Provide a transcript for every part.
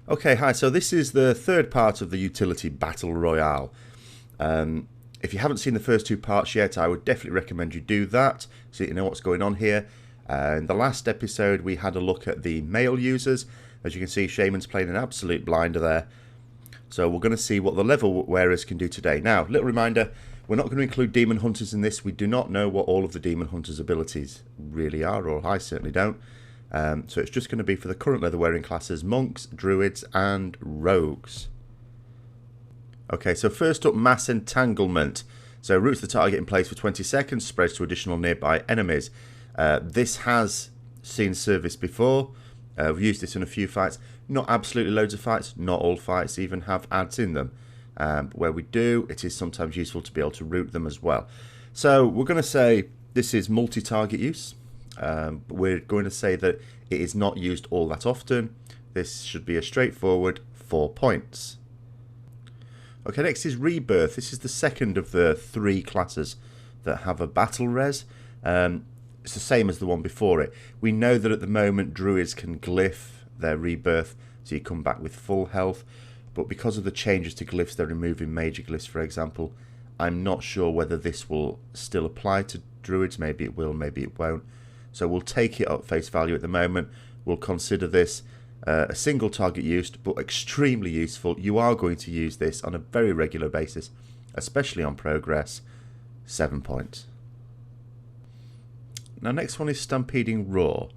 Okay, hi, so this is the third part of the utility battle royale. If you haven't seen the first two parts yet, I would definitely recommend you do that so you know what's going on here. In the last episode we had a look at the male users. As you can see, Shaman's playing an absolute blinder there. So we're going to see what the level wearers can do today. Now, little reminder, we're not going to include demon hunters in this. We do not know what all of the demon hunters' abilities really are, or I certainly don't. So it's just going to be for the current leather wearing classes: monks, druids and rogues. Okay, so first up, mass entanglement. So roots the target in place for 20 seconds, spreads to additional nearby enemies. This has seen service before. We've used this in a few fights. Not absolutely loads of fights. Not all fights even have adds in them. But where we do, it is sometimes useful to be able to root them as well. So we're going to say this is multi-target use. We're going to say that it is not used all that often. This should be a straightforward 4 points. Okay, next is rebirth. This is the second of the 3 classes that have a battle res. It's the same as the one before it. We know that at the moment druids can glyph their rebirth, so you come back with full health. But because of the changes to glyphs, they're removing major glyphs, for example. I'm not sure whether this will still apply to druids. Maybe it will, maybe it won't. So we'll take it at face value at the moment. We'll consider this a single target used, but extremely useful. You are going to use this on a very regular basis, especially on progress. 7 points. Now, next one is stampeding roar.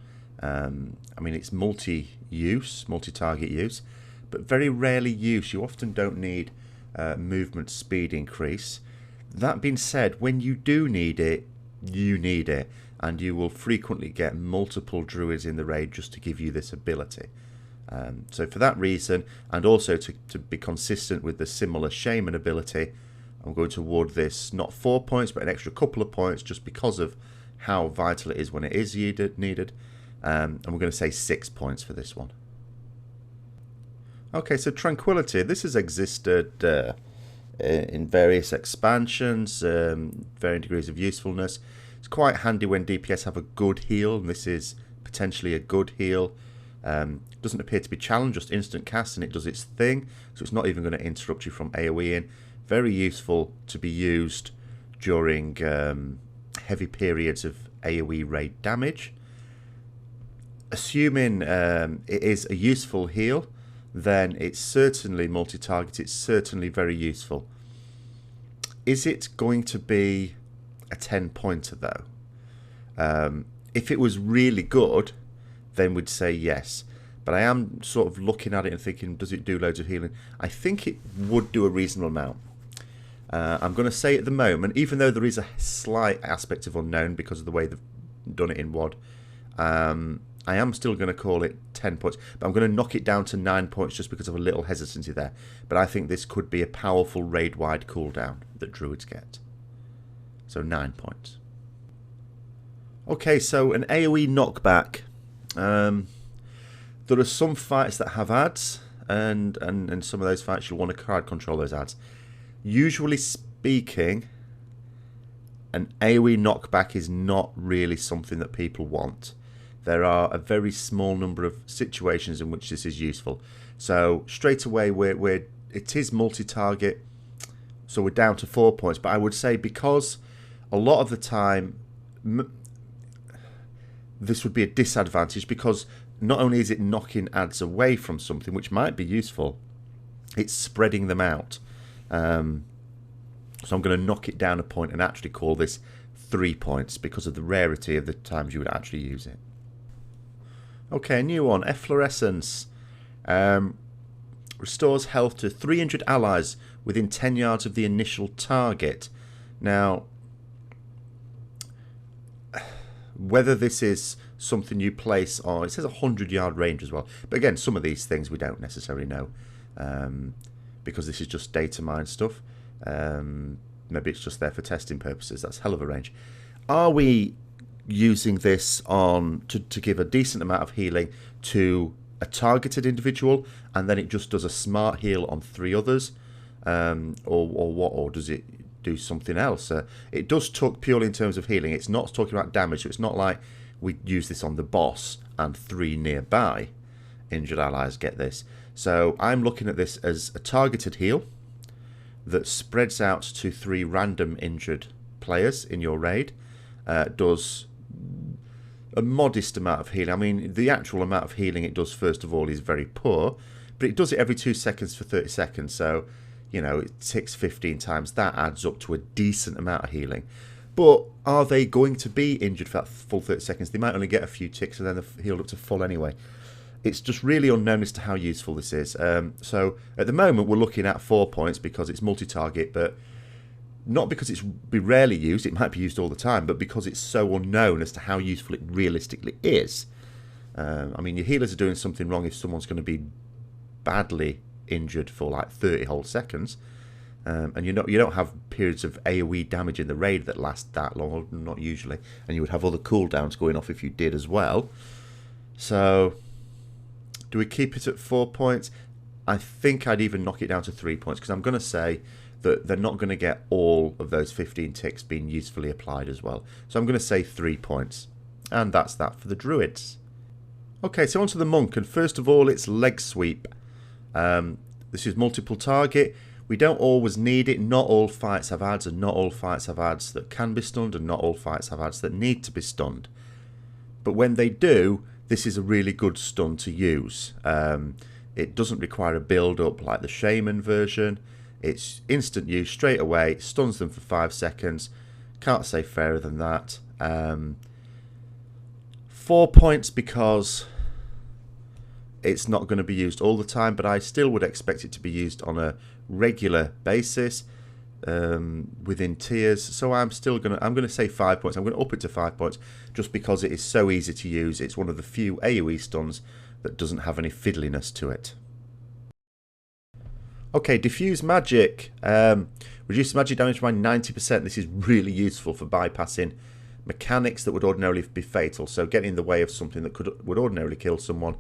I mean, it's multi-use, multi-target use, but very rarely use. You often don't need movement speed increase. That being said, when you do need it, you need it. And you will frequently get multiple druids in the raid just to give you this ability. So for that reason, and also to be consistent with the similar shaman ability, I'm going to award this not 4 points, but an extra couple of points just because of how vital it is when it is needed. And we're going to say 6 points for this one. Okay, so tranquility. This has existed in various expansions, varying degrees of usefulness. It's quite handy when DPS have a good heal, and this is potentially a good heal. Doesn't appear to be challenged, just instant cast, and it does its thing, so it's not even going to interrupt you from AoEing. Very useful to be used during heavy periods of AoE raid damage. Assuming it is a useful heal, then it's certainly multi-target, it's certainly very useful. Is it going to be a 10-pointer though? If it was really good, then we'd say yes. But I am sort of looking at it and thinking, does it do loads of healing? I think it would do a reasonable amount. I'm going to say at the moment, even though there is a slight aspect of unknown because of the way they've done it in WoD, I am still going to call it 10 points. But I'm going to knock it down to 9 points just because of a little hesitancy there. But I think this could be a powerful raid-wide cooldown that druids get. So 9 points. Okay, so an AoE knockback. There are some fights that have ads, and some of those fights you'll want to card control those ads. Usually speaking, an AoE knockback is not really something that people want. There are a very small number of situations in which this is useful. So straight away, it is multi-target, so we're down to 4 points. But I would say because a lot of the time this would be a disadvantage, because not only is it knocking ads away from something, which might be useful, it's spreading them out. So I'm going to knock it down a point and actually call this 3 points because of the rarity of the times you would actually use it. Okay, new one, Efflorescence. Restores health to 300 allies within 10 yards of the initial target. Now, whether this is something you place on, it says 100-yard range as well. But again, some of these things we don't necessarily know because this is just data mine stuff. Maybe it's just there for testing purposes. That's a hell of a range. Are we using this on to give a decent amount of healing to a targeted individual, and then it just does a smart heal on 3 others, or what? Or does it do something else? It does talk purely in terms of healing. It's not talking about damage, so it's not like we use this on the boss and 3 nearby injured allies get this. So I'm looking at this as a targeted heal that spreads out to 3 random injured players in your raid. Does a modest amount of healing. I mean, the actual amount of healing it does, first of all, is very poor, but it does it every 2 seconds for 30 seconds. So, you know, it ticks 15 times. That adds up to a decent amount of healing. But are they going to be injured for that full 30 seconds? They might only get a few ticks and then they're healed up to full anyway. It's just really unknown as to how useful this is. So at the moment we're looking at 4 points because it's multi-target, but not because it's be rarely used, it might be used all the time, but because it's so unknown as to how useful it realistically is. I mean, your healers are doing something wrong if someone's going to be badly injured for like 30 whole seconds. And you don't have periods of AoE damage in the raid that last that long, not usually. And you would have other cooldowns going off if you did as well. So, do we keep it at 4 points? I think I'd even knock it down to 3 points, because I'm going to say that they're not going to get all of those 15 ticks being usefully applied as well. So I'm going to say 3 points. And that's that for the druids. Okay, so on to the monk. And first of all, it's leg sweep. This is multiple target. We don't always need it. Not all fights have ads, and not all fights have ads that can be stunned, and not all fights have ads that need to be stunned. But when they do, this is a really good stun to use. It doesn't require a build-up like the Shaman version. It's instant use straight away. Stuns them for 5 seconds. Can't say fairer than that. 4 points because it's not going to be used all the time, but I still would expect it to be used on a regular basis within tiers. So I'm going to say 5 points. I'm going to up it to 5 points just because it is so easy to use. It's one of the few AoE stuns that doesn't have any fiddliness to it. Okay, diffuse magic. Reduce magic damage by 90%. This is really useful for bypassing mechanics that would ordinarily be fatal. So getting in the way of something that would ordinarily kill someone.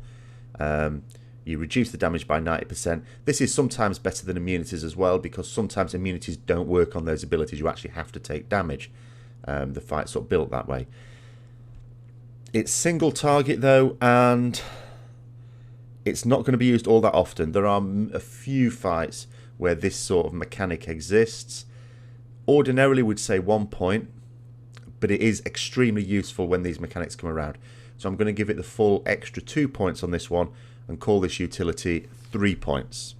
You reduce the damage by 90%. This is sometimes better than immunities as well, because sometimes immunities don't work on those abilities. You actually have to take damage. The fight's sort of built that way. It's single target though, and it's not going to be used all that often. There are a few fights where this sort of mechanic exists. Ordinarily we'd say 1 point, but it is extremely useful when these mechanics come around. So I'm going to give it the full extra 2 points on this one and call this utility 3 points.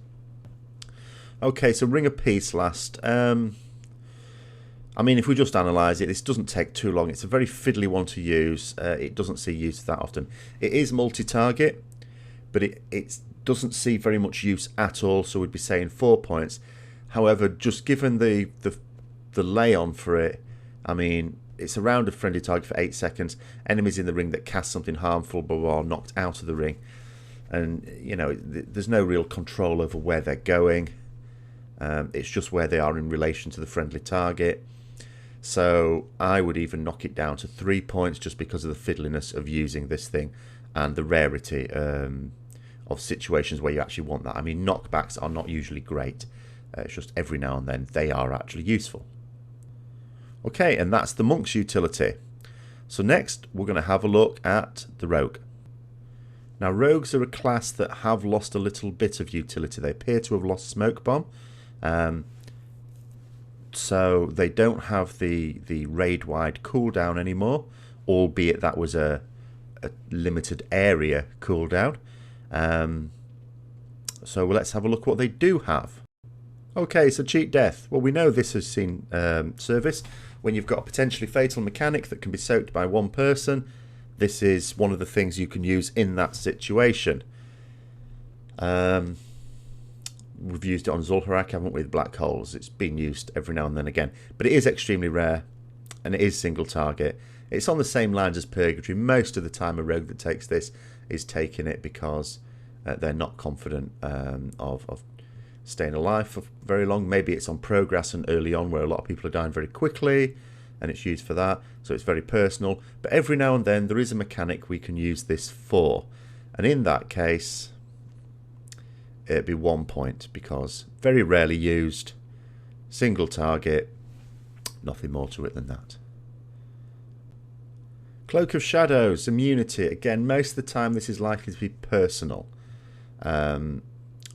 Okay, so Ring of Peace last. I mean, if we just analyse it, this doesn't take too long. It's a very fiddly one to use. It doesn't see use that often. It is multi-target, but it doesn't see very much use at all, so we'd be saying 4 points. However, just given the lay-on for it, I mean, it's around a friendly target for 8 seconds. Enemies in the ring that cast something harmful are knocked out of the ring. And, you know, there's no real control over where they're going. It's just where they are in relation to the friendly target. So I would even knock it down to 3 points just because of the fiddliness of using this thing and the rarity of situations where you actually want that. I mean, knockbacks are not usually great. It's just every now and then they are actually useful. Okay, and that's the monk's utility. So next we're going to have a look at the rogue. Now, rogues are a class that have lost a little bit of utility. They appear to have lost Smoke Bomb. So they don't have the raid-wide cooldown anymore, albeit that was a limited area cooldown. So let's have a look at what they do have. Okay, so cheat death. Well, we know this has seen service. When you've got a potentially fatal mechanic that can be soaked by one person, this is one of the things you can use in that situation. We've used it on Zul'Harak, haven't we, with black holes. It's been used every now and then again. But it is extremely rare, and it is single target. It's on the same lines as Purgatory. Most of the time a rogue that takes this is taking it because they're not confident of staying alive for very long. Maybe it's on progress and early on where a lot of people are dying very quickly, and it's used for that, so it's very personal. But every now and then there is a mechanic we can use this for, and in that case it'd be 1 point because very rarely used, single target, nothing more to it than that. Cloak of Shadows, immunity. Again, most of the time this is likely to be personal.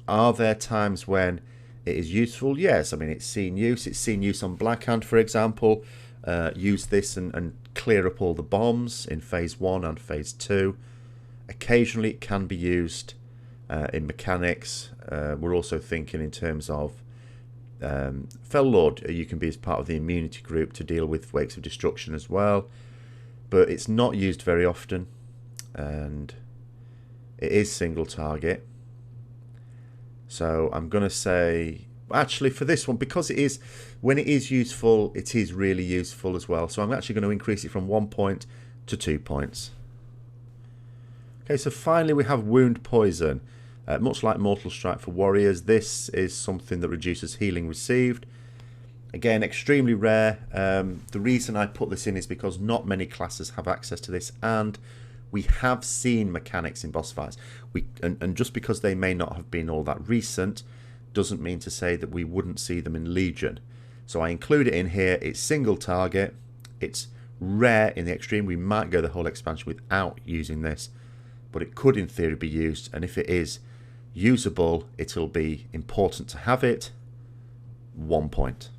Are there times when it is useful? Yes, I mean, it's seen use. It's seen use on Blackhand, for example. Use this and clear up all the bombs in Phase 1 and Phase 2. Occasionally it can be used in mechanics. We're also thinking in terms of Fel Lord. You can be as part of the immunity group to deal with Wakes of Destruction as well. But it's not used very often. And it is single target. So I'm going to say, actually for this one, because it is, when it is useful, it is really useful as well. So I'm actually going to increase it from 1 point to 2 points. Okay, so finally we have Wound Poison. Much like Mortal Strike for Warriors, this is something that reduces healing received. Again, extremely rare. The reason I put this in is because not many classes have access to this, and we have seen mechanics in boss fights. And just because they may not have been all that recent, doesn't mean to say that we wouldn't see them in Legion. So I include it in here. It's single target. It's rare in the extreme. We might go the whole expansion without using this, but it could in theory be used. And if it is usable, it'll be important to have it. 1 point.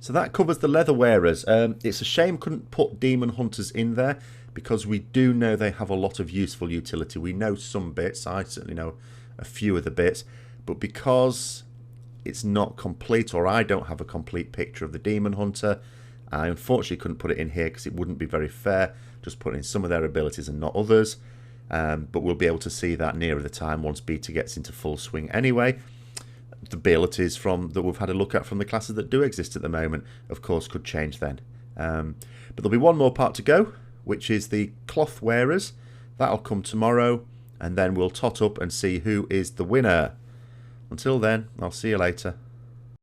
So that covers the leather wearers. It's a shame couldn't put demon hunters in there, because we do know they have a lot of useful utility. We know some bits. I certainly know a few of the bits. But because it's not complete, or I don't have a complete picture of the demon hunter, I unfortunately couldn't put it in here because it wouldn't be very fair, just putting in some of their abilities and not others. But we'll be able to see that nearer the time once beta gets into full swing anyway. The abilities that we've had a look at from the classes that do exist at the moment, of course, could change then. But there'll be one more part to go, which is the cloth wearers. That'll come tomorrow, and then we'll tot up and see who is the winner. Until then, I'll see you later.